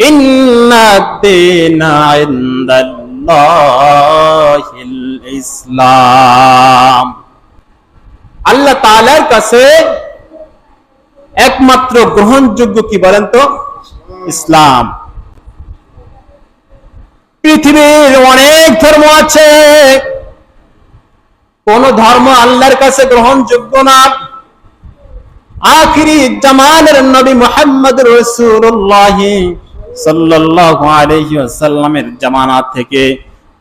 ইন্নাদ-দীনা ইনদাল্লাহিল ইসলাম। আল্লাহ তাআলার কাছে একমাত্র গ্রহণযোগ্য কি বলেন তো? ইসলাম। পৃথিবীর অনেক ধর্ম আছে, কোন ধর্ম আল্লাহর কাছে গ্রহণযোগ্য না। আখিরি জামানের নবী মুহাম্মদ রাসূলুল্লাহ সাল্লাল্লাহু আলাইহি ওয়াসাল্লামের জামানা থেকে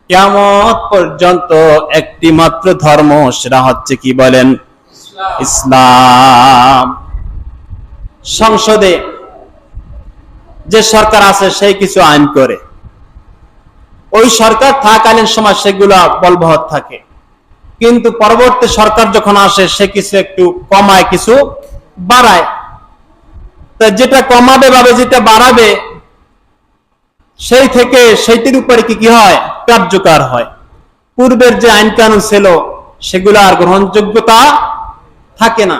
কিয়ামত পর্যন্ত একটি মাত্র ধর্ম, সেটা হচ্ছে কি বলেন? ইসলাম। সংসদে যে সরকার আছে সেই কিছু আইন করে, ওই সরকার থাকালীন সময় সেগুলো বলবৎ থাকে, কিন্তু পরবর্তী সরকার যখন আসে সে কিছু একটু কমায়, কিছু বাড়ায়। তা যেটা কমাবে ভাবে যেটা বাড়াবে, সেই থেকে সেইটির উপরে কি হয়? কার্যকর হয়। পূর্বের যে আইন কানুন ছিল সেগুলো আর গ্রহণযোগ্যতা থাকে না।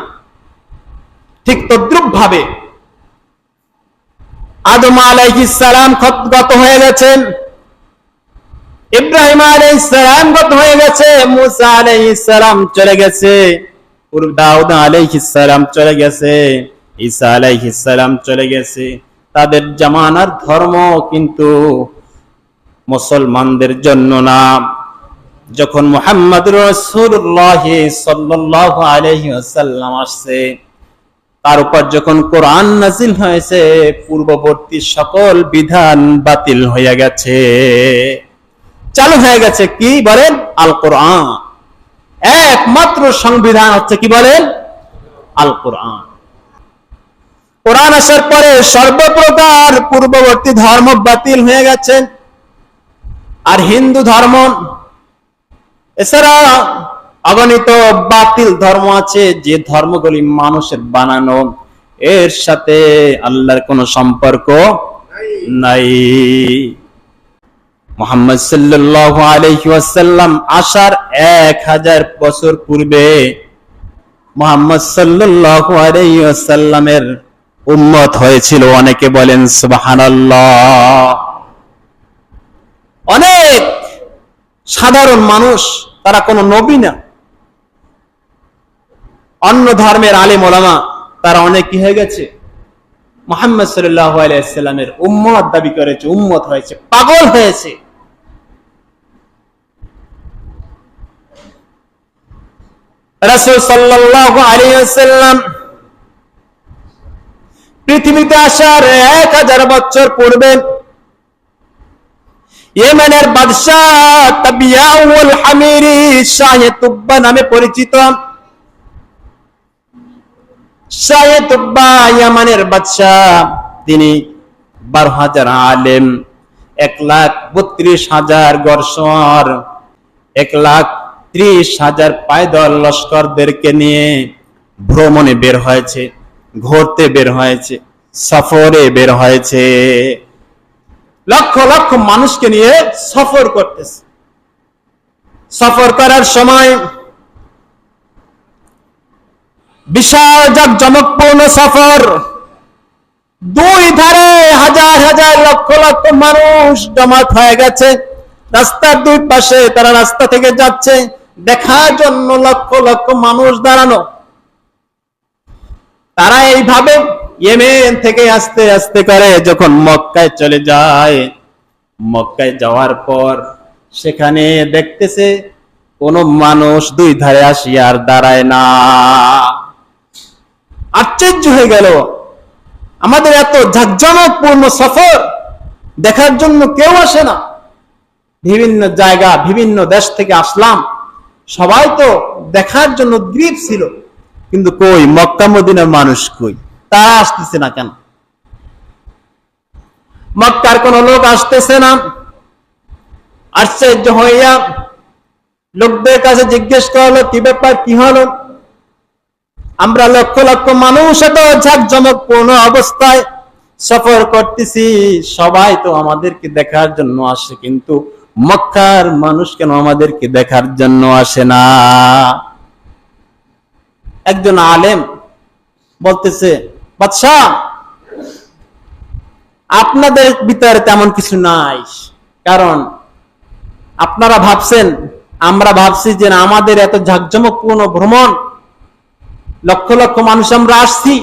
ঠিক তদ্রুপ ভাবে আদম আলাইহিস সালাম গত হয়ে গেছেন, ইব্রাহিম আলাইহিস সালাম গত হয়ে গেছে, মুসা আলাইহিস সালাম চলে গেছে, দাউদ আলাইহিস সালাম চলে গেছে, ঈসা আলাইহিস সালাম চলে গেছে। তাদের জামানার ধর্ম কিন্তু মুসলমানদের জন্য না। যখন মুহাম্মদুর রাসূলুল্লাহ সাল্লাল্লাহু আলাইহি ওয়াসাল্লাম আসছে, তার উপর যখন কোরআন নাযিল হয়েছে, পূর্ববর্তী সকল বিধান বাতিল হয়ে গেছে, চালু হয়ে গেছে কি বলেন? আল কোরআন। একমাত্র সংবিধান হচ্ছে কি বলেন? আল কোরআন। কোরআন আসার পরে সর্বপ্রকার পূর্ববর্তী ধর্ম বাতিল হয়ে গেছে। আর হিন্দু ধর্ম এছাড়া অগণিত বাতিল ধর্ম আছে, যে ধর্মগুলি মানুষের বানানো, এর সাথে আল্লাহর কোনো সম্পর্ক নাই। মুহাম্মদ সাল্লাল্লাহু আলাইহি ওয়াসাল্লাম আসার 1000 বছর পূর্বে মুহাম্মদ সাল্লাল্লাহু আলাইহি ওয়াসাল্লামের উম্মত হয়েছিল, অনেকে বলেন সুবহানাল্লাহ। অনেক সাধারণ মানুষ, তারা কোনো নবী না। অন্য ধর্মের আলেম ওলামা তারা অনেক কি হয়ে গেছে? মুহাম্মদ সাল্লাল্লাহু আলাইহি ওয়াসাল্লামের উম্মত দাবি করেছে, উম্মত হয়েছে, পাগল হয়েছে। রাসূল সাল্লাল্লাহু আলাইহি ওয়াসাল্লাম পৃথিবীতে আসার 1000 বছর পূর্বে ইয়েমেনের বাদশা তাবিয়াউল হামিরি শাহে তুব্বা নামে পরিচিত, শাহে তুব্বা ইয়ামানের বাদশা, তিনি 12,000 আলেম, 1,32,000 গরসওয়ার, 1,30,000 পায়দল লস্করদেরকে নিয়ে ভ্রমণে বের হয়েছে, ঘুরতে বের হয়েছে, সফরে বের হয়েছে। লক্ষ লক্ষ মানুষকে নিয়ে সফর করতেছে। সফর করার সময় বিশাল জাঁকজমকপূর্ণ সফর, দুই ধারে হাজার হাজার লক্ষ লক্ষ মানুষ জমাত হয়ে গেছে। রাস্তার দুই পাশে তারা রাস্তা থেকে যাচ্ছে, দেখার জন্য লক্ষ লক্ষ মানুষ দাঁড়ানো। তারা এইভাবে ইয়েমেন থেকে আস্তে আস্তে করে যখন মক্কায় চলে যায়, মক্কায় যাওয়ার পর সেখানে দেখতেছে কোন মানুষ দুই ধারে আসি আর দাঁড়ায় না। আশ্চর্য হয়ে গেল, আমাদের এত ঝাঁকজমকপূর্ণ সফর দেখার জন্য কেউ আসে না। বিভিন্ন জায়গা, বিভিন্ন দেশ থেকে আসলাম, সবাই তো দেখার জন্য গ্রিপ ছিল, কিন্তু কই মক্কা মদিনার মানুষ কই? তারা আসতেছে না কেন? মক্কার কোন লোক আসতেছে না। আশ্চর্য হইয়া লোকদের কাছে জিজ্ঞেস করলো, কি ব্যাপার, কি হলো? আমরা লক্ষ লক্ষ মানুষ এত ঝাঁকজমকপূর্ণ অবস্থায় সফর করতেছি, সবাই তো আমাদেরকে দেখার জন্য আসে, কিন্তু মক্কার মানুষ কেন আমাদেরকে দেখার জন্য আসে না? একজন আলেম বলতেছে, বাদশাহ, আপনাদের ভিতরে তেমন কিছু নাই, কারণ আপনারা ভাবছেন, আমরা ভাবছি যে আমাদের এত ঝাঁকজমকপূর্ণ ভ্রমণ, লক্ষ লক্ষ মানুষ আমরা আসছি,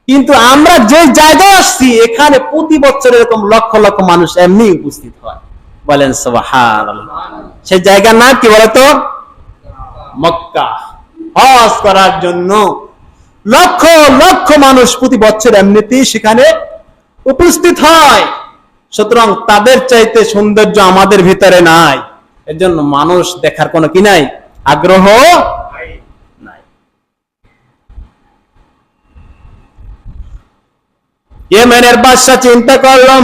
কিন্তু আমরা যে জায়গায় আসছি এখানে প্রতি বছর এরকম লক্ষ লক্ষ মানুষ এমনি উপস্থিত হয়। বলেন সুবহানাল্লাহ। সেই জায়গার নাম কি বলতো? মক্কা। হজ করার জন্য লক্ষ লক্ষ মানুষ প্রতি বছর এমনিতেই সেখানে উপস্থিত হয়। সুতরাং তাদের চাইতে সৌন্দর্য আমাদের ভিতরে নাই, এর জন্য মানুষ দেখার কোনো কি নাই, আগ্রহ নাই। ইয়েমেনের বাদশা চিন্তা করলাম,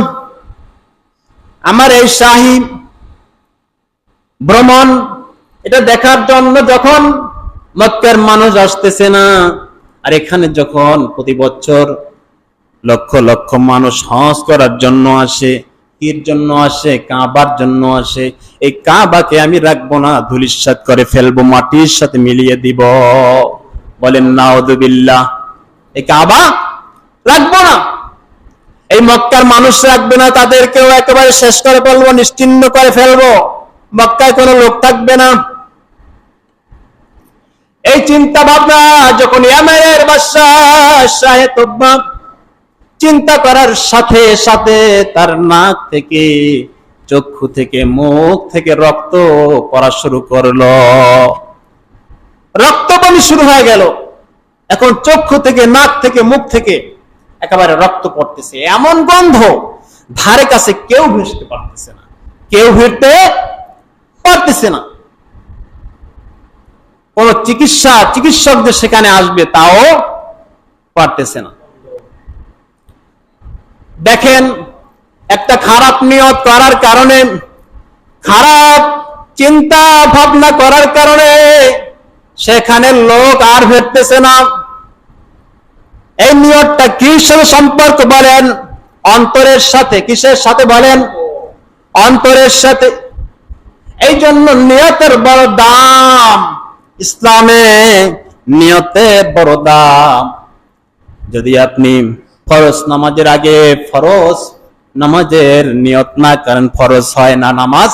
আমার এই শাহী ভ্রমণ এটা দেখার জন্য যখন মক্কার মানুষ আসতেছে না, আর এখানে যখন প্রতি বছর লক্ষ লক্ষ মানুষ হজ করার জন্য আসে, কির জন্য আসে, কাবার জন্য আসে, এই কাবাকে আমি রাখবো না, ধুলিস্যাৎ করে ফেলবো, মাটির সাথে মিলিয়ে দিব। বলেন নাউযুবিল্লাহ। এই কাবা রাখবো না, এই মক্কার মানুষ রাখবে না, তাদেরকেও একেবারে শেষ করে ফেলবো, নিশ্চিহ্ন করে ফেলবো, মক্কায় কোনো লোক থাকবে না। এই চিন্তা ভাবনা যখন ইয়েমেনের বাদশাহ শাহে তুব্বা চিন্তা করার সাথে সাথে তার নাক থেকে, চক্ষু থেকে, মুখ থেকে রক্ত পড়া শুরু করলো, রক্ত বমি শুরু হয়ে গেল। এখন চক্ষু থেকে, নাক থেকে, মুখ থেকে একেবারে রক্ত পড়তেছে, এমন গন্ধ, ধারে কাছে কেউ ভিড়তে পারতেছে না, কেউ ভিড়তে পারতেছে না। কোন চিকিৎসকদের সেখানে আসবে তাও পারতেছে না। দেখেন, একটা খারাপ নিয়ত করার কারণে, খারাপ চিন্তা ভাবনা করার কারণে সেখানে লোক আর ভেটতেছে না। এই নিয়তটা কিসের সম্পর্ক বলেন? অন্তরের সাথে। কিসের সাথে বলেন? অন্তরের সাথে। এই জন্য নিয়তের বড় দাম, ইসলামে নিয়তের বড় দাম। যদি আপনি ফরজ নামাজের আগে ফরজ নামাজের নিয়ত না করেন, ফরজ হয় না, নামাজ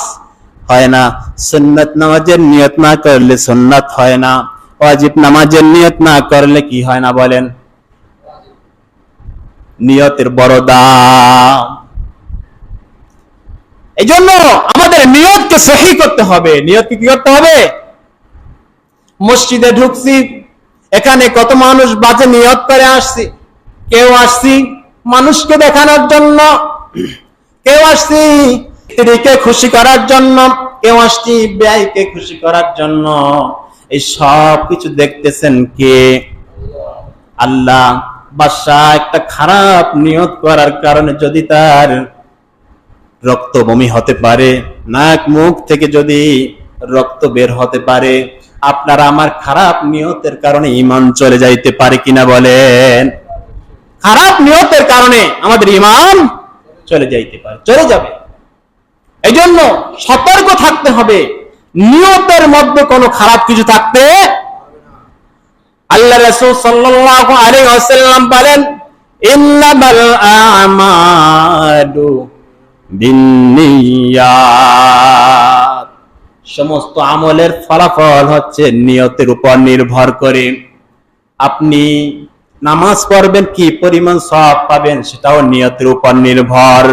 হয় না। সুন্নাত নামাজের নিয়ত না করলে সুন্নাত হয় না। ওয়াজিব নামাজের নিয়ত না করলে কি হয় না বলেন? নিয়তের বড় দাম। এই জন্য আমাদের নিয়তকে সহি করতে হবে। নিয়তকে কি করতে হবে? মসজিদে ঢুকছি, এখানে কত মানুষ বাজে নিয়ত করে আসছি। কেউ আসছি মানুষকে দেখানোর জন্য, কেউ আসছি স্ত্রীকে খুশি করার জন্য, কেউ আসছি ব্যয়কে খুশি করার জন্য। এই সব কিছু দেখতেছেন কে? আল্লাহ। বাদশা একটা খারাপ নিয়ত করার কারণে যদি তার রক্ত বমি হতে পারে, নাক মুখ থেকে যদি রক্ত বের হতে পারে, আপনার আমার খারাপ নিয়তের কারণে ঈমান চলে যাইতে পারে কিনা বলেন? খারাপ নিয়তের কারণে আমাদের ঈমান চলে যাইতে পারে, চলে যাবে। এই জন্য সতর্ক থাকতে হবে, নিয়তের মধ্যে কোনো খারাপ কিছু থাকতে। আল্লাহ রাসূল সাল্লাল্লাহু আলাইহি ওয়াসাল্লাম বলেন, ইন্নামাল আমালু বিন্নিয়াত। সমস্ত আমলের ফলাফল হচ্ছে নিয়তের উপর নির্ভর করে। আপনি নামাজ পড়বেন, কি পরিমাণ সওয়াব পাবেন সেটাও নিয়তের উপর নির্ভর।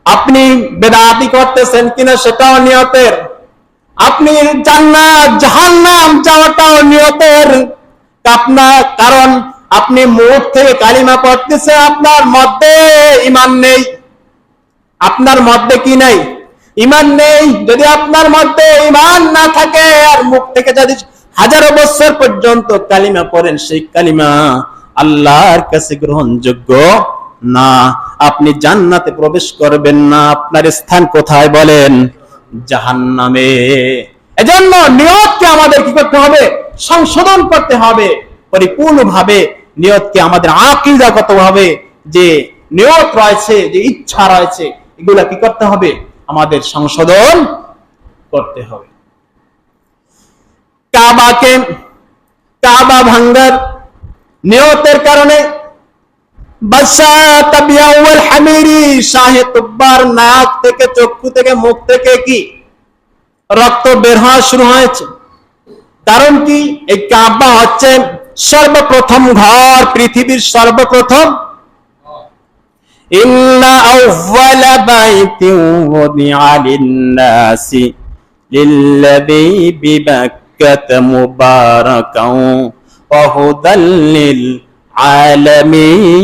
আপনি বেদাতি করতেছেন কিনা সেটাও নিয়তের। আপনি জান্নাত জাহান্নাম যাওয়াটাও নিয়তের। কারণ আপনি মুখ থেকে কালিমা পড়তেছে, আপনার মধ্যে ঈমান নেই। আপনার মধ্যে কি নেই? ঈমান নেই। যদি আপনার মধ্যে ঈমান না থাকে আর মুখ থেকে যদি হাজারো বছর পর্যন্ত কালিমা পড়েন, সেই কালিমা আল্লাহর কাছে গ্রহণযোগ্য না। আপনি জান্নাতে প্রবেশ করবেন না। আপনার স্থান কোথায় বলেন? জাহান্নামে। এজন্য নিয়তকে আমাদের কি করতে হবে? সংশোধন করতে হবে পরিপূর্ণভাবে। নিয়তকে আমাদের আকীদাগতভাবে যে নিয়ত রয়েছে, যে ইচ্ছা রয়েছে, এগুলা কি করতে হবে? আমাদের সংশোধন করতে হবে। কাবা ভাঙ্গার নিয়তের কারণে বাসাতা বিআউল হামিরি, শাহে তুব্বার নাক থেকে, চক্ষু থেকে, মুখ থেকে কি রক্ত বের হওয়া শুরু হয়েছে। কারণ কি? এই কাবা হচ্ছে সর্বপ্রথম ঘর, পৃথিবীর সর্বপ্রথম। ইন্না আউওয়ালা বাইতিন ওয়াদিআ লিন-নাসি লিল্লাযী বিবাক্কাতা মুবারাকান ওয়া হুদাল লিল আলামিন।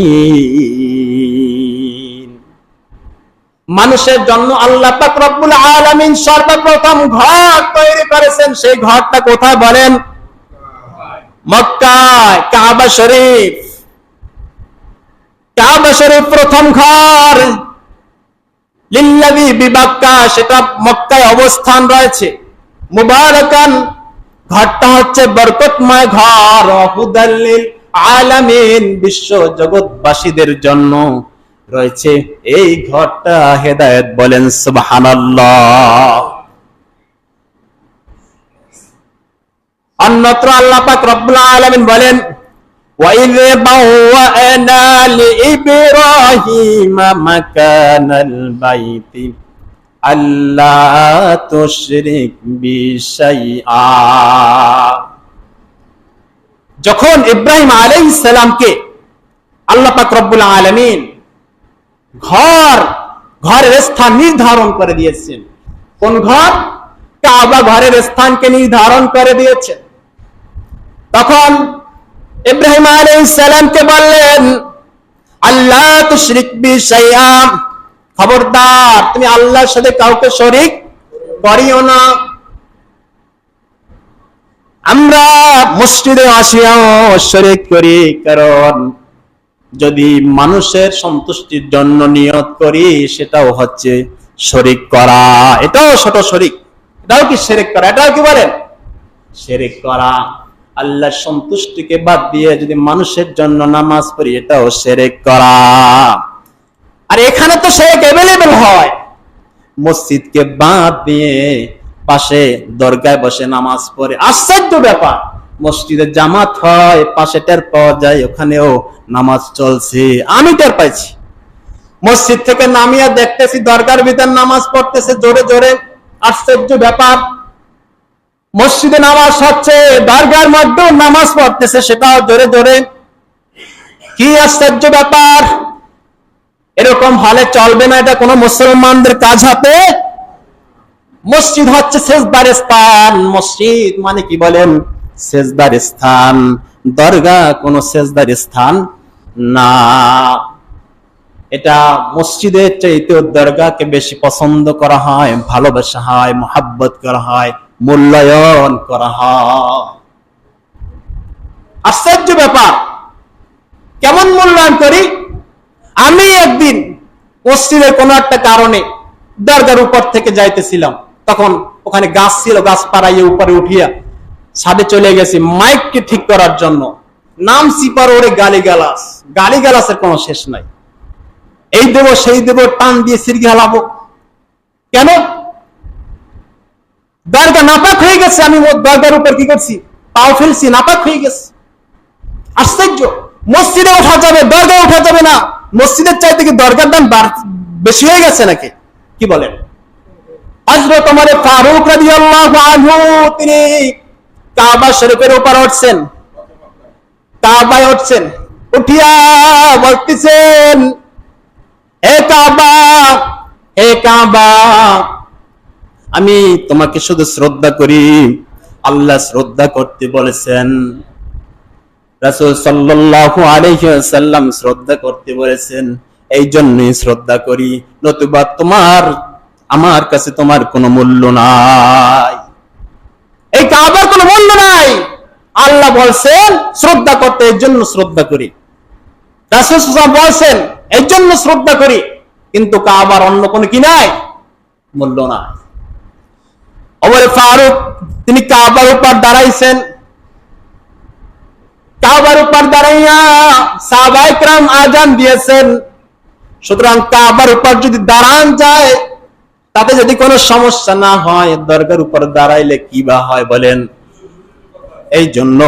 মানুষের জন্য আল্লাহ পাক রব্বুল আলামিন সর্বপ্রথম ঘর তৈরি করেছেন। সেই ঘরটা কোথায় বলেন? মক্কায়, কাবা শরীফ। কাবা শরীফ প্রথম ঘর। লিল্লাযী বিবাক্কা, সেটা মক্কায় অবস্থান রয়েছে। মুবারাকান, ঘরটা হচ্ছে বরকতময় ঘর। হুদাল লিল আলামিন, বিশ্ব জগৎবাসীদের জন্য রয়েছে এই ঘরটা হেদায়েত। বলেন সুবহানাল্লাহ। অন্যত্র আল্লাহ পাক রব্বুল আলামিন বলেন, وَإِذْ بَوَّأْنَا لِإِبْرَاهِيمَ مَكَانَ الْبَيْتِ أَلَّا تُشْرِكْ بِي شَيْئًا। যখন ইব্রাহিম আলাইহিস সালামকে আল্লাহ পাক রব্বুল আলামিন ঘরের স্থান নির্ধারণ করে দিয়েছেন। কোন ঘর? কাবা ঘরের স্থানকে নির্ধারণ করে দিয়েছেন। তখন ইব্রাহিম আলাইহিস সালামকে বললেন, আল্লাহ তুশরিক বি শাইআ, খবরদার তুমি আল্লাহর সাথে কাউকে শরীক করিও না। আমরা মসজিদে আসিয়াও শরীক করি, কারণ যদি মানুষের সন্তুষ্টির জন্য নিয়ত করি সেটাও হচ্ছে শরীক করা। এটাও ছোট শরীক, এটাও কি শিরক করা? এটাও কি বলেন? শিরক করা। আল্লাহর সন্তুষ্টিকে বাদ দিয়ে যদি মানুষের জন্য নামাজ পড়ি, এটাও শিরক করা। আর এখানে তো শিরক अवेलेबल হয়। মসজিদকে বাদ দিয়ে পাশে দরগায় বসে নামাজ পড়ে, আশ্চর্য ব্যাপার। মসজিদে জামাত হয়, পাশে টের পাওয়া যায় ওখানেও নামাজ চলছে। আমি টের পাইছি। মসজিদ থেকে নামিয়ে দেখতেছি দরগার ভিতর নামাজ পড়তেছে জোরে জোরে, আশ্চর্য ব্যাপার। মসজিদে নামাজ হচ্ছে, দরগার মধ্যেও নামাজ পড়তেছে, সেটাও জোরে জোরে। কি আশ্চর্য ব্যাপার! এরকম হলে চলবে না, এটা কোনো মুসলমানদের কাজ হবে। মসজিদ হচ্ছে সেজদার স্থান। মসজিদ মানে কি বলেন? সেজদার স্থান। দরগা কোন সেজদার স্থান না। এটা মসজিদের চাইতে দরগাকে বেশি পছন্দ করা হয়, ভালোবাসা হয়, মহাব্বত করা হয়, মূল্যায়ন করা হয়। আশ্চর্য ব্যাপার। কেমন মূল্যায়ন করি? আমি একদিন মসজিদের কোন একটা কারণে দরগার উপর থেকে যাইতেছিলাম, তখন ওখানে গাছ ছিল, গাছ পাড়াইয়ে উপরে উঠিয়া ছাদে চলে গেছি মাইককে ঠিক করার জন্য। নাম সিপার ওরে গালিগালাস, গালিগালাসের কোনো শেষ নাই। এই দেব সেই দেব, টান দিয়ে সিরকি হালাবো। কেন? দরগা নাপাক হয়ে গেছে। আমি দরগার উপর কি করছি? পাও ফেলছি, নাপাক হয়ে গেছে। আশ্চর্য। মসজিদে ওঠা যাবে, দরগা ওঠা যাবে না। মসজিদের চাইতে কি দরগার দাম বেশি হয়ে গেছে নাকি? কি বলেন? হযরত ওমর ফারুক রাদিয়াল্লাহু আনহু তিনি কাবা শরীফের উপর উঠছেন, কাবায় উঠছেন, উঠিয়া বলতেছেন, হে কাবা, হে কাবা, আমি তোমাকে শুধু শ্রদ্ধা করি। আল্লাহ শ্রদ্ধা করতে বলেছেন, রাসূল সাল্লাল্লাহু আলাইহি ওয়াসাল্লাম শ্রদ্ধা করতে বলেছেন, এই জন্যই শ্রদ্ধা করি, নতুবা আমার কাছে তোমার কোনো মূল্য নাই। এই কাবার কোনো মূল্য নাই। আল্লাহ বলছেন শ্রদ্ধা করতে, এই জন্য শ্রদ্ধা করি। রাসূল সাল্লাল্লাহু আলাইহি ওয়াসাল্লাম বলছেন এই জন্য শ্রদ্ধা করি, কিন্তু কাবার অন্য কোনো কি নাই? মূল্য নাই। ওমর ফারুক তিনি কাবার উপর দাঁড়াইছেন। কাবার উপর দাঁড়াইয়া সাহাবায়ে কেরাম আযান দিয়েছেন। সুতরাং কাবার উপর যদি দাঁড়ান যায়, তাতে যদি কোনো সমস্যা না হয়, দরগার উপর দাঁড়াইলে কি বা হয় বলেন? এই জন্য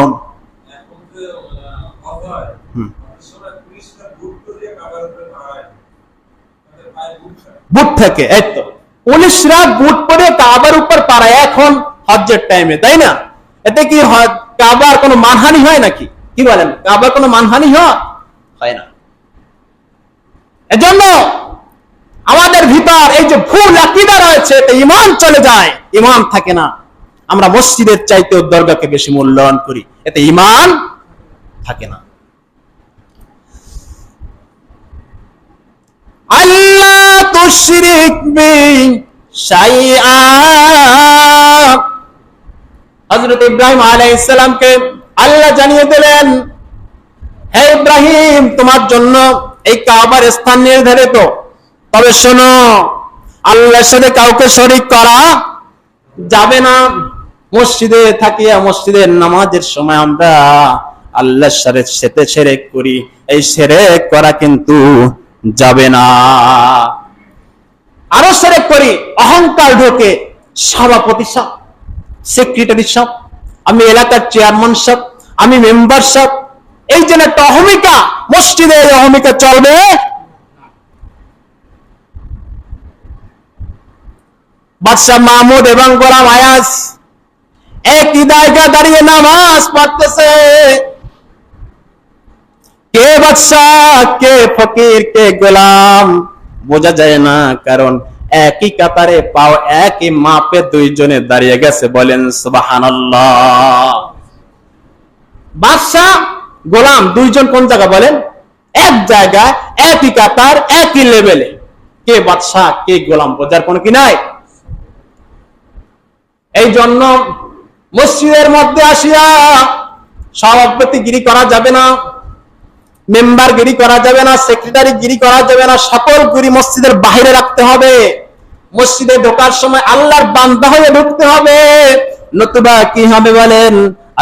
বুট থেকে, এই তো পুলিশরা বুট পরে কাবার উপর পাড়ায় এখন হজ্জের টাইমে, তাই না? এতে কি কাবার কোনো মানহানি হয় নাকি? কি বলেন, কাবার কোনো মানহানি হয় না। এজন্য আমাদের ভিতর এই যে ভুল আকীদা রয়েছে, এতে ঈমান চলে যায়, ঈমান থাকে না। আমরা মসজিদের চাইতেও দরগাকে বেশি মূল্যায়ন করি, এতে ঈমান থাকে না। আল্লাহ তুশরিক বি শাইআ, হযরত ইব্রাহিম আলাইহিস সালামকে আল্লাহ জানিয়ে দিলেন, হে ইব্রাহিম, তোমার জন্য এই কাবার স্থান নির্ধারিত, তবে শোনো, আল্লাহর সাথে কাউকে শরীক করা যাবে না। মসজিদে থাকিয়া মসজিদের নামাজের সময় আমরা আল্লাহর সাথে শিরক করি, এই শিরক করা কিন্তু যাবে না। আরো শিরক করি, অহংকার ঢোকে, সভাপতি সব, সেক্রেটারি সব, আমি এলাকার চেয়ারম্যান সব, আমি মেম্বার সব, এই যে একটা অহমিকা, মসজিদে এই অহমিকা চলবে। বাদশাহ মাহমুদ এবং গোলাম আয়াজ একই জায়গায় দাঁড়িয়ে নামাজ পড়তেছে। কে বাদশাহ, কে ফকির, কে গোলাম বোঝা যায় না, কারণ একই কাতারে পাও একই মাপে দুইজনে দাঁড়িয়ে গেছে। বলেন সুবহানাল্লাহ। বাদশাহ গোলাম দুইজন কোন জায়গা বলেন? এক জায়গায়, একই কাতার, একই লেভেলে। কে বাদশাহ, কে গোলাম বোঝার কোনো কি নাই। এই জন্য মসজিদের মধ্যে আসিয়া সভাপতিগিরি করা যাবে না, মেম্বারগিরি করা যাবে না, সেক্রেটারিগিরি করা যাবে না, সকল গুরি মসজিদের বাইরে রাখতে হবে। মসজিদে ঢোকার সময় আল্লাহর বান্দা হয়ে ঢুকতে হবে, নতুবা কি হবে বলেন?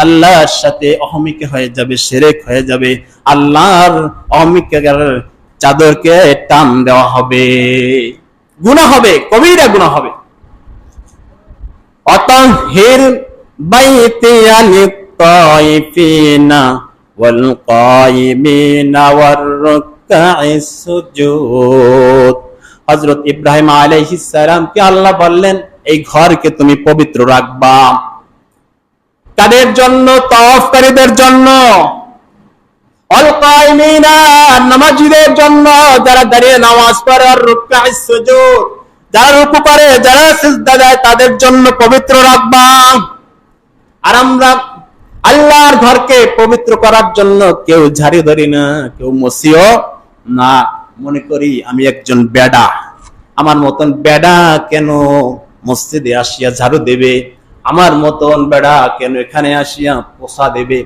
আল্লাহর সাথে অহমিকা হয়ে যাবে, শিরক হয়ে যাবে, আল্লাহর অহমিকার চাদরকে টান দেওয়া হবে, গুনাহ হবে, কবিরা গুনাহ হবে। অতহির বাইতিয়া লিত-তাইফিনা ওয়াল কায়িমিনা ওয়ার রুকআইস সুজুদ। হযরত ইব্রাহিম আলাইহিস সালামকে আল্লাহ বললেন, এই ঘরকে তুমি পবিত্র রাখবা। কাদের জন্য? তাওয়াফকারীদের জন্য। ওয়াল কায়িমিনা, নামাজীদের জন্য, যারা দাঁড়িয়ে নামাজ পড়ে, আর রুকআইস সুজুদ, যারা রুকু করে, যারা সিজদা দেয়, তাদের জন্য পবিত্র রাখবা। আর আমরা আল্লাহর ঘরকে পবিত্র করার জন্য কেউ ঝাড়ি ধরি না, কেউ মসিও না। মনে করি আমি একজন বেডা, আমার মতন বেডা কেন মসজিদে আসিয়া ঝাড়ু দেবে, আমার মতন বেডা কেন এখানে আসিয়া পোছা দেবে।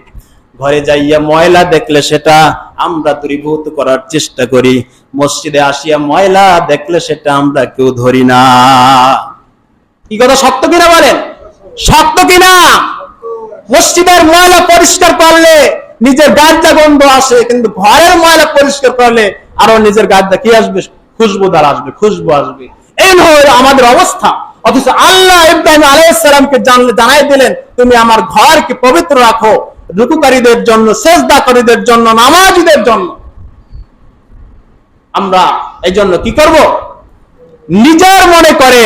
ঘরে যাইয়া ময়লা দেখলে সেটা আমরা দূরীভূত করার চেষ্টা করি, মসজিদে আসিয়া ময়লা দেখলে সেটা আমরা কেউ ধরি না। কি কথা সত্য কিনা বলেন? সত্য কিনা? মসজিদের ময়লা পরিষ্কার করলে নিজের গাদ্দা গন্ধ আসে, কিন্তু ঘরের ময়লা পরিষ্কার করলে আরো নিজের গাদ্দা কি আসবে? খুশবুদার আসবে, খুশবু আসবে। এই হলো আমাদের অবস্থা। অথচ আল্লাহ ইব্রাহিম আলাইহিস সালামকে জানাই দিলেন, তুমি আমার ঘরকে পবিত্র রাখো, রুকুকারীদের জন্য, সিজদাকারীদের জন্য, নামাজীদের জন্য। আমরা এই জন্য কি করব? নিজের মনে করে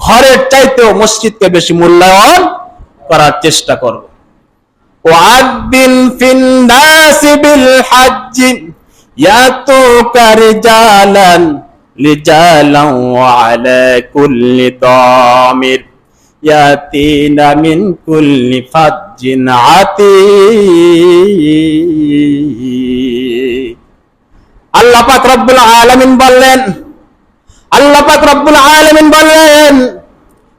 ঘরের চাইতেও মসজিদকে বেশি মূল্যায়ন করার চেষ্টা করব। ওয়াদিন ফিন্নাসি বিল হজ্জ ইয়াতুকা রিজালান লিজালান ওয়া আলা কুল্লি দামির ইয়াতিনা মিন কুল্লি ফাজ্জিন আতীক। আল্লাহ পাক রব্বুল আলামিন বললেন, আল্লাহ পাক রব্বুল আলামিন বললেন,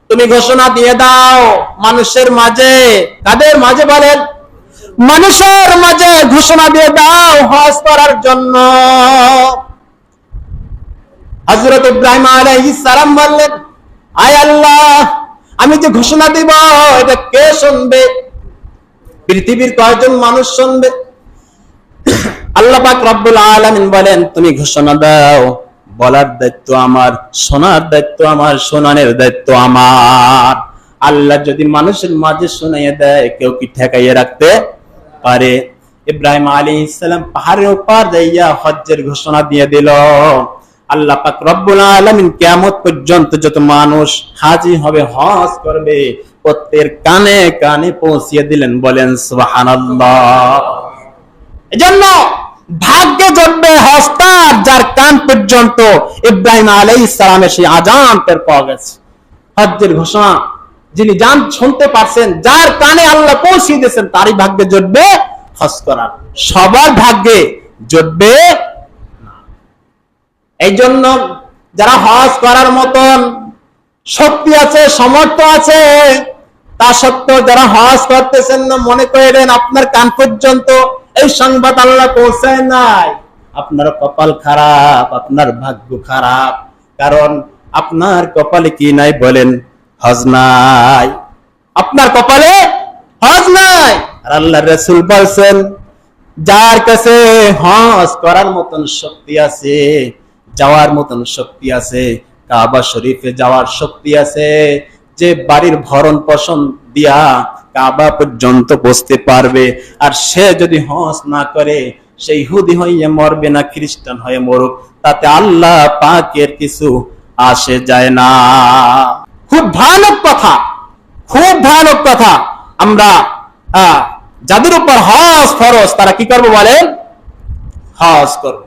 তুমি ঘোষণা দিয়ে দাও মানুষের মাঝে। কাদের মাঝে বলেন? মানুষের মাঝে ঘোষণা দিয়ে দাও হজ করার জন্য। হযরত ইব্রাহিম আলাইহিস সালাম বললেন, আয় আল্লাহ, আমি যে ঘোষণা দিব এটা কে শুনবে? পৃথিবীর কয়জন মানুষ শুনবে? আল্লাহ পাক রব্বুল আলামিন বলেন, তুমি ঘোষণা দাও, বলার দায়িত্ব আমার, শোনার দায়িত্ব আমার, শোনানোর দায়িত্ব আমার। আল্লাহ যদি মানুষের মাঝে শোনাইয়া দেয়, কেউ কি ঠেকাইয়া রাখতে পারে? ইব্রাহিম আলাইহিস সালাম পাহাড়ের উপর যাইয়া হজ্জের ঘোষণা দিয়ে দিল। আল্লাহ পাক রব্বুল আলামিন কিয়ামত পর্যন্ত যত মানুষ হাজী হবে, হজ করবে, প্রত্যেকের কানে কানে পৌঁছিয়ে দিলেন। বলেন সুবহানাল্লাহ। এজন্য ভাগ্যে জন্মে হস্তার যার কান পর্যন্ত ইব্রাহিম আলাইহিস সালামের সেই আযান টের পাওয়া গেছে। হজ্জের ঘোষণা যিনি জান শুনতে পারছেন, যার কানে আল্লাহ পৌঁছিয়ে দিয়েছেন, তারই ভাগ্যে জুটবে হজ করার। সবার ভাগ্যে জুটবে না। এই জন্য যারা হজ করার মতন শক্তি আছে, সামর্থ্য আছে, তা সত্ত্বেও যারা হজ করতেছেন না, মনে করেন আপনার কান পর্যন্ত এই সংবাদ আল্লাহ পৌঁছায় নাই, আপনার কপাল খারাপ, আপনার ভাগ্য খারাপ। কারণ আপনার কপালে কি নাই বলেন? হজ নাই। আপনার কপালে হজ নাই। আর আল্লাহর রাসূল বলেন, যার কাছে হজ করার মতন শক্তি আছে, যাওয়ার মতন শক্তি আছে, কাবা শরীফে যাওয়ার শক্তি আছে, যে বাড়ির ভরণ পোষণ দিয়া কাবা পর্যন্ত পৌঁছতে পারবে, আর সে যদি হজ না করে, সেই ইহুদি হয়ে মরবে না খ্রিস্টান হয়ে মরুক, তাতে আল্লাহ পাকের কিছু আসে যায় না। খুব ভয়ানক কথা, খুব ভয়ানক কথা। আমরা যাদের উপর হজ ফরজ, তারা কি করবো বলেন? হজ করব।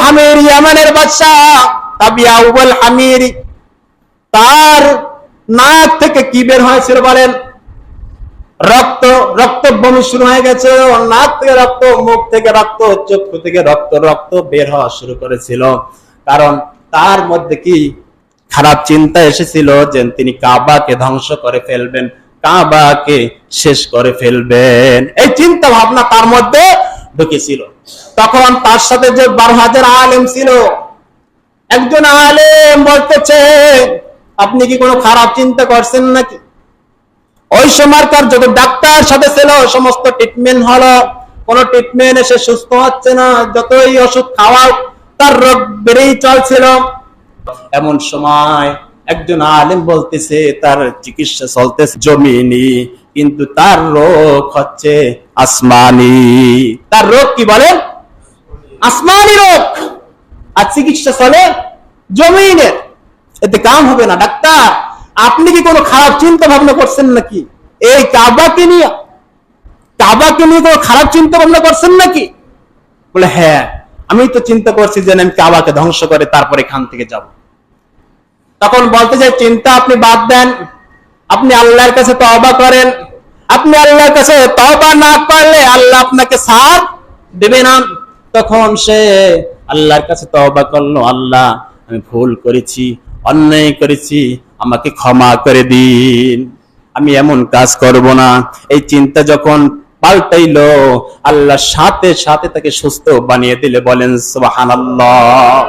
হামির ইয়ামানের বাদশাহ তাবিয়াউল হামির, তার নাক থেকে কি বের হয়েছিল বলেন? রক্ত। রক্ত বমি শুরু হয়ে গেছে, নাক থেকে রক্ত, মুখ থেকে রক্ত, চক্ষু থেকে রক্ত, রক্ত বের হওয়া শুরু করেছিল। কারণ তার মধ্যে কি খারাপ চিন্তা এসেছিল যে তিনি কাবাকে ধ্বংস করে ফেলবেন, কাবাকে শেষ করে ফেলবেন, এই চিন্তা ভাবনা তার মধ্যে ঢুকেছিল। তখন তার সাথে যে 12,000 আলেম ছিল, একজন আলেম বলতেছে, আপনি কি কোনো খারাপ চিন্তা করছেন নাকি? ওই সময়কার যত ডাক্তার সাথে ছিল, সমস্ত ট্রিটমেন্ট হলো, কোন ট্রিটমেন্ট এসে সুস্থ হচ্ছে না, যতই ওষুধ খাওয়াও তার রোগ বেড়েই চলছিল। এমন সময় একজন আলেম বলতেছে, তার চিকিৎসা চলতেছে জমিনি, কিন্তু তার রোগ হচ্ছে আসমানি। তার রোগ কি বলেন? আসমানি রোগ, আর চিকিৎসা চলে জমিনের। এতে কাম হবে না। ডাক্তার, আপনি কি কোনো খারাপ চিন্তা ভাবনা করছেন নাকি? এই কাবাকে নিয়ে কোনো খারাপ চিন্তা ভাবনা করছেন নাকি? বলে, হ্যাঁ, আমি তো চিন্তা করছি যে আমি কাবাকে ধ্বংস করে তারপরে এখান থেকে যাব। তখন বলতে চাই, চিন্তা আপনি বাদ দেন, আপনি আল্লাহর কাছে তওবা করেন। আপনি আল্লাহর কাছে তওবা না করলে আল্লাহ আপনাকে ছাড় দেবে না। তখন সে আল্লাহর কাছে তওবা করলো, আল্লাহ আমি ভুল করেছি, অন্যায় করেছি, আমাকে ক্ষমা করে দিন, আমি এমন কাজ করব না। এই চিন্তা যখন পাল্টাইলো, আল্লাহ সাথে সাথে তাকে সুস্থ বানিয়ে দিলে। বলেন সুবহানাল্লাহ।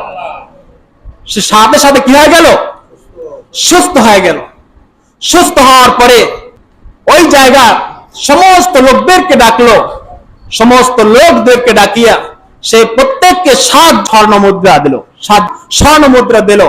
সে সাথে সাথে কি হয়ে গেল? সুস্থ হয়ে গেল। সুস্থ হওয়ার পরে ওই জায়গা সমস্ত লোকদেরকে ডাকলো, সমস্ত লোকদেরকে ডাকিয়া সে প্রত্যেককে 7 স্বর্ণ মুদ্রা দিল, 7 স্বর্ণ মুদ্রা দিল,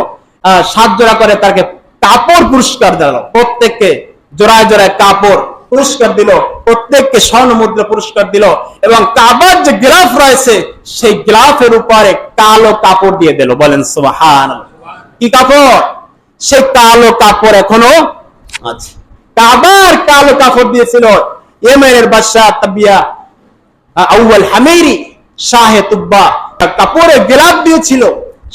7 জোড়া করে তাকে কাপড় পুরস্কার দিল, প্রত্যেককে জোড়ায় জোড়ায় কাপড় পুরস্কার দিল, প্রত্যেককে স্বর্ণ মুদ্রা পুরস্কার দিল, এবং কাবার যে গ্লাফ রয়েছে সেই গ্লাফের উপরে কালো কাপড় দিয়ে দিল। বলেন সুবহানাল্লাহ। কি কাপড়? সেই কালো কাপড় এখনো আছে। কাবার কালো কাপড় দিয়েছিল ইয়েমেনের বাদশা তাবিয়াউল হামিরি, শাহে তুব্বা, কাপড়ের গ্লাফ দিয়েছিল,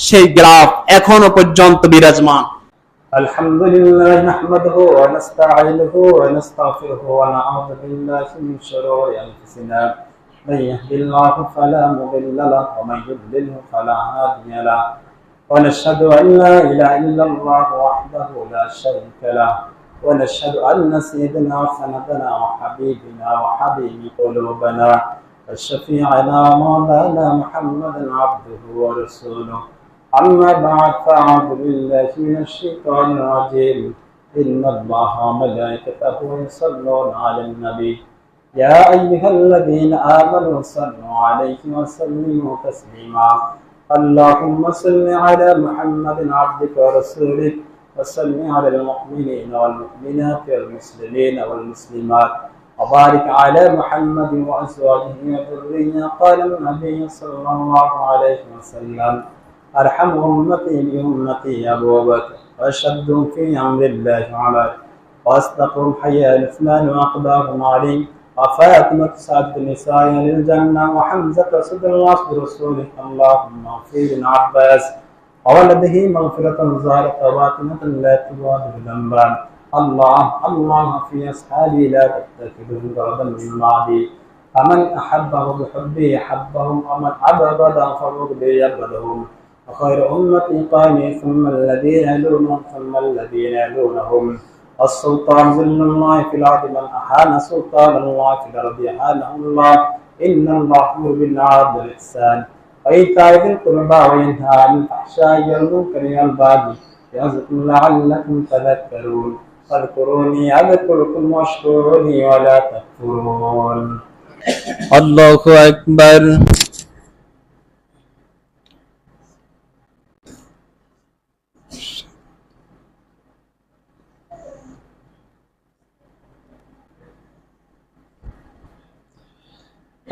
সেই গ্লাফ এখনো পর্যন্ত বিরাজমান। আলহামদুলিল্লাহ নাহমাদুহু ওয়া নাস্তাঈনুহু ওয়া নাস্তাগফিরুহু ওয়া নাউযু বিল্লাহি মিন শুরুরি আনফুসিনা মান ইয়াহদিল্লাহু ফালা মুদিল্লা লাহু ওয়া মান ইউদ্লিলহু ফালা হাদিয়া লাহু ওয়া নাশহাদু আন লা ইলাহা ইল্লাল্লাহু ওয়াহদাহু লা শারীকা লাহু ওয়া নাশহাদু আন্না সাইয়্যিদানা ওয়া সানাদানা ওয়া হাবিবানা ওয়া হাবিবা কুলুবানা ওয়া শাফী'ানা ওয়া মাওলানা মুহাম্মাদান আবদুহু ওয়া রাসূলুহু। أما بعد فأعوذ بالله من الشيطان الرجيم إن الله وملائكته يصلون على النبي يا أيها الذين آمنوا صلوا عليه وسلموا تسليما اللهم صل على محمد عبدك ورسولك وصل على المؤمنين والمؤمنات والمسلمين والمسلمات وبارك على محمد وأزواجه وذريته. قال النبي صلى الله عليه وسلم: أرحم أمتي بأمتي أبو بكر، وأشدهم في أمر الله عمر، وأصدقهم حياء عثمان، وأقدارهم علي، وفاطمة سعد النساء للجنة، وحمزة صدر الله برسوله. اللهم اغفر للعباس وولده مغفرة ظاهرة باطنة لا تغادر ذنبا. الله في أصحابي لا تتخذهم غرضا من بعدي، فمن أحبه بحبي أحبهم، ومن أبغضهم فبغضي يبغضهم. وخير أمتي قائمي، ثم الذين يلونهم، ثم الذين يلونهم. السلطان ذل الله في الأرض، من أحال سلطان الله في الأرض أحاله الله. إن الله يأمر بالعدل والإحسان وإيتاء ذي القربى وينهى عن الفحشاء والمنكر والبغي يعظكم لعلكم تذكرون. فاذكروني أذكركم واشكروا لي ولا تكفرون. الله أكبر.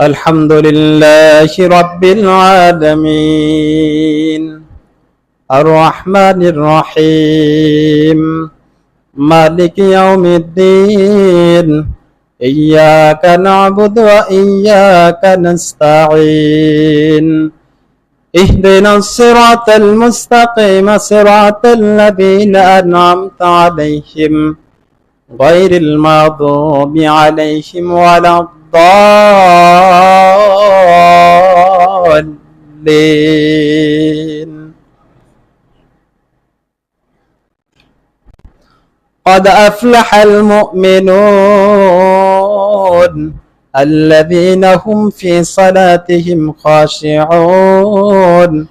الحمد لله رب العالمين الرحمن الرحيم مالك يوم الدين إياك نعبد وإياك نستعين اهدنا الصراط المستقيم صراط الذين أنعمت عليهم غير المغضوب عليهم ولا الضالين. قد أفلح المؤمنون الذين هم في صلاتهم خاشعون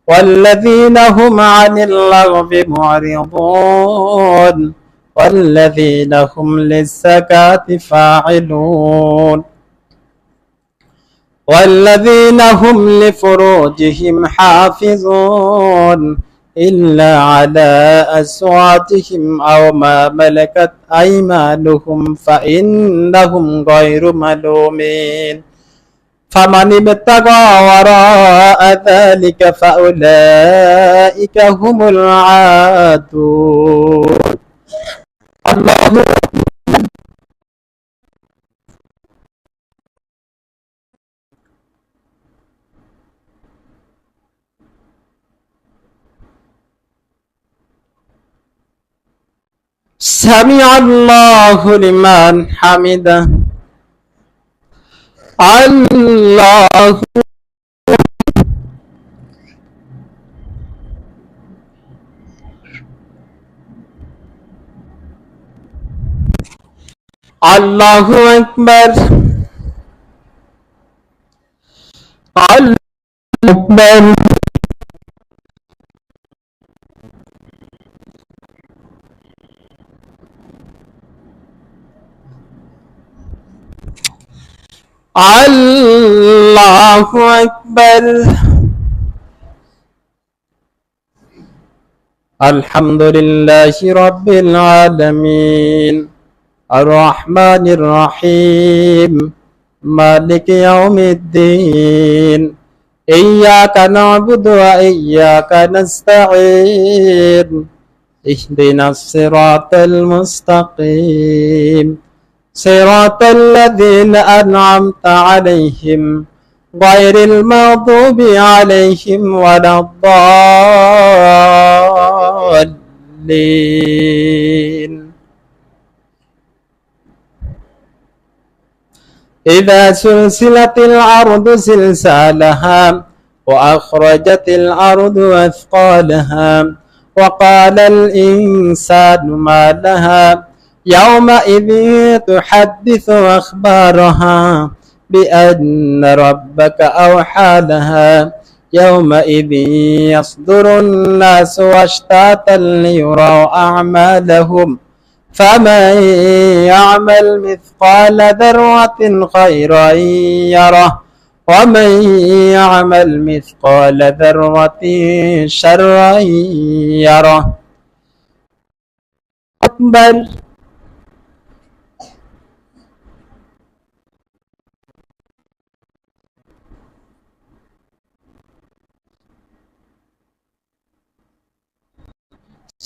والذين هم عن اللغو معرضون والذين هم للزكاة فاعلون والذين هم لفروجهم حافظون إلا على أزواجهم أو ما ملكت أيمانهم فإنهم غير ملومين. فمن ابتغى وراء ذلك فأولئك هم العادون. الله سمع الله لمن حمده. الله الله أكبر. الله أكبر. الله أكبر. الحمد لله رب العالمين الرحمن الرحيم مالك يوم الدين إياك نعبد وإياك نستعين اهدنا الصراط المستقيم صراط الذين أنعمت عليهم غير المغضوب عليهم ولا الضالين. إذا سلسلت الأرض زلزالها وأخرجت الأرض أثقالها وقال الإنسان ما لها يومئذ تحدث أخبارها بأن ربك أوحى لها يومئذ يصدر الناس أشتاتا ليروا أعمالهم فمن يعمل مثقال ذرة خيرا يره ومن يعمل مثقال ذرة شرا يره. أكبر.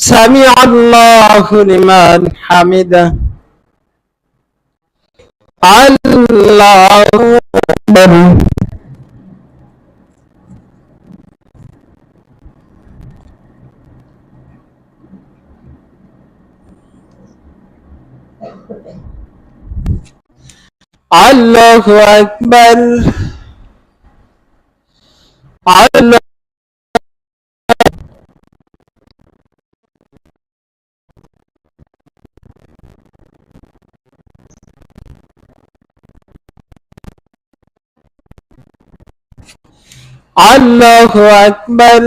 سمع الله لمن حمده الله أكبر الله أكبر الله الله أكبر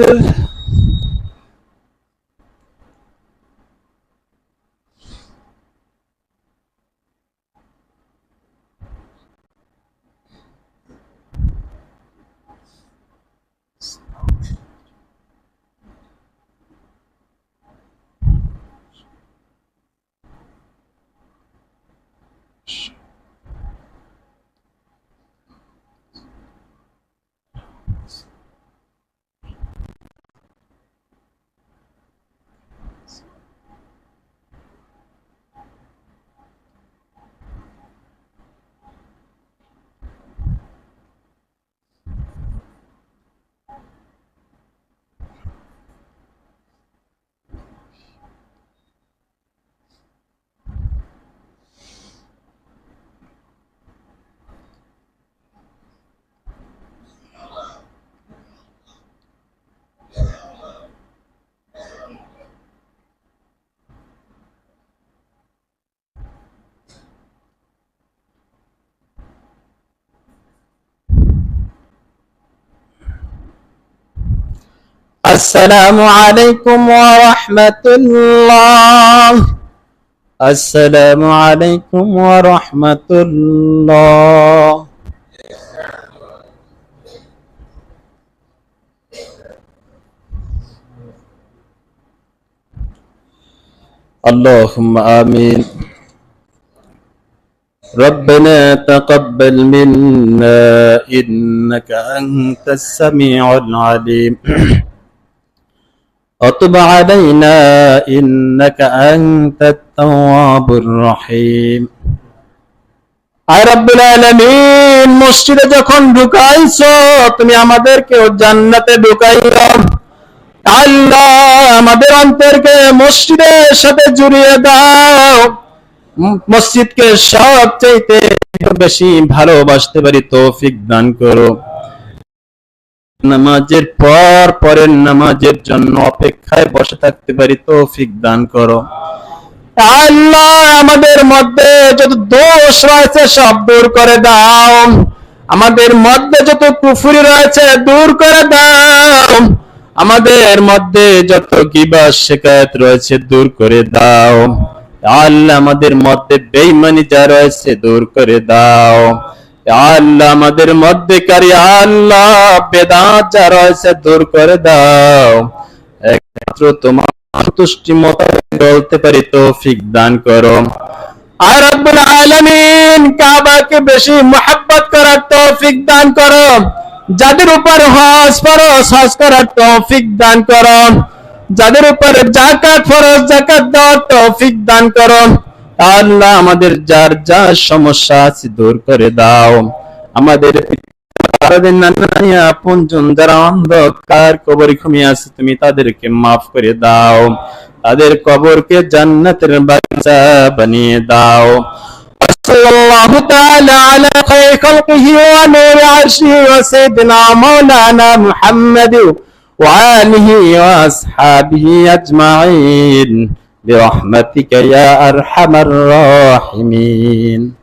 السلام عليكم ورحمة الله السلام عليكم ورحمة الله اللهم آمين ربنا تقبل منا إنك أنت السميع العليم وتب علينا إنك أنت التواب الرحيم আয় রব্বুল আলামিন মসজিদে যখন ঢুকাইছো তুমি আমাদেরকেও জান্নাতে ঢুকাইও আল্লাহ আমাদের অন্তরকে মসজিদের সাথে জুড়িয়ে দাও মসজিদকে সবচাইতে বেশি ভালোবাসতে পারি তৌফিক দান করো নামাজের পর পরের নামাজের জন্য অপেক্ষায় বসে থাকতে পারি তৌফিক দান করো আল্লাহ আমাদের মধ্যে যত দোষ রয়েছে সব দূর করে দাও আমাদের মধ্যে যত কুফরি রয়েছে দূর করে দাও আমাদের মধ্যে যত গীবা শিকায়াত রয়েছে দূর করে দাও আল্লাহ আমাদের মধ্যে বেঈমানি যা রয়েছে দূর করে দাও আল্লাহ আমাদের মধ্যে কারি আল্লাহ বেদাত যা রয়েছে দূর করে দাও একমাত্র তোমার সন্তুষ্টি মতো চলতে পারি তৌফিক দান করো আর রব্বুল আলামিন কাবাকে বেশি মুহাব্বত করার তৌফিক দান করো যাদের উপর হজ ফরজ হজ করার তৌফিক দান করো যাদের উপর যাকাত ফরজ যাকাত দেওয়ার তৌফিক দান করো আল্লাহ আমাদের যার যা সমস্যা আছে দূর করে দাও আমাদের আপনজন যারা অন্ধকার কবরে ঘুমিয়ে আছে তুমি তাদেরকে মাফ করে দাও তাদের কবরকে জান্নাতের বাগিচা বানিয়ে দাও সাল্লাল্লাহু তাআলা আলা খায়রি খালকিহি ওয়া নূরি আরশিহি ওয়া সাইয়্যিদিনা মাওলানা মুহাম্মাদ ওয়া আলিহি ওয়া আসহাবিহি আজমাইন برحمتك يا أرحم الراحمين